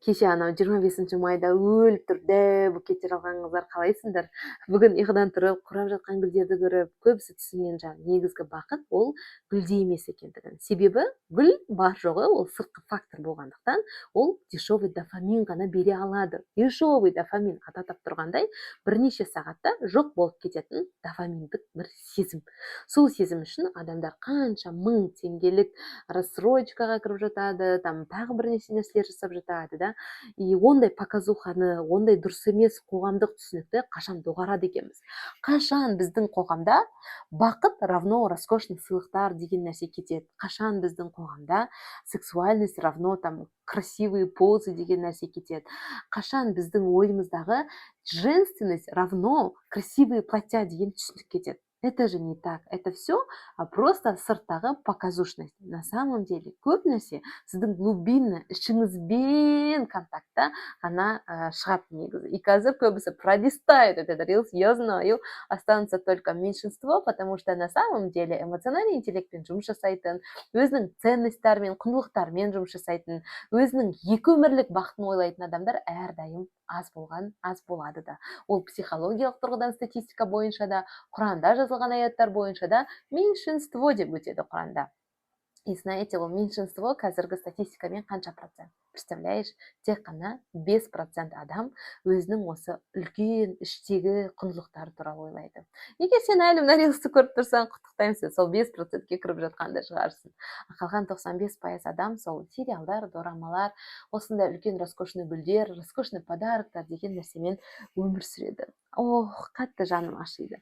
Кеше анау 25 майда өліп тұр, дәу болып кете қалған қыздар қалайсыңдар? Бүгін ұйқыдан тұрып, қурап жатқан гүлдерді көріп, көбісі түсінген негізгі бақыт ол гүлде емес екендігін. Себебі гүл бар жоғы ол сыртқы фактор болғандықтан, ол дешевый дофамин ғана бере алады. Дешевый дофамин ататап тұрғандай, бірнеше сағатта жоқ болып кететін дофаминдік бір сезім. Сол сезім үшін адамдар қанша мың теңгелік рассрочкаға кіріп жатады, там тағы бірнеше нәрселер жасап жатады, да. И ондай показуханы, ондай дұрыс емес қоғамдық түсінікті қашан доғарады екенбіз. Қашан біздің қоғамда бақыт равно роскошный сыйлықтар деген нәрсе кетеді. Қашан біздің қоғамда сексуальность равно там красивые позы деген нәрсе кетеді. Қашан біздің ойымыздағы женственность равно красивые платья деген түсінік кетеді. Это же не так. Это все просто сырттағы показушность. На самом деле көп нәрсе сіздің глубинно ішіңізбен контактта ғана шығады негізі. И қазір көбісі пролистают этот рилс, я знаю, останется только меньшинство, потому что на самом деле эмоциональный интеллектпен жұмыс жасайтын, өзінің ценностармен, құндылықтармен жұмыс жасайтын, өзінің екі өмірлік бақытын ойлайтын адамдар әрдайым аз болады да. Ол психологиялық тұрғыдан статистика бойынша да, Құранда жазылған аяттар бойынша да меньшинство деп өтеді Құранда. И знаете, ол меньшинство қазіргі статистикамен қанша процент? Представляешь, тек қана 5% адам өзінің осы үлкен іштегі құндылықтары туралы ойлайды. Егер сен әлі мына рилсті көріп тұрсаң, құттықтаймын сені, сол 5%-ке кіріп жатқанда шығарсың. Қалған 95% адам сол сериалдар, дорамалар, осындай үлкен роскошный гүлдер, роскошный подароктар деген нәрсемен өмір сүреді. Қатты жаным ашиды.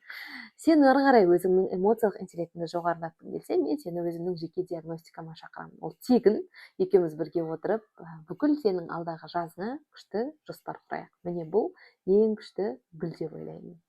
Сен ары қарай өзіңнің эмоциялық интеллектіңді жоғарылатқың келсе, мен сені өзімнің жеке диагностикама шақырамын. Ол тегін, екеуміз бірге отырып, бүкіл сенің алдағы жазыңа күшті жоспар құрайық. Міне бұл ең күшті гүл деп ойлаймын.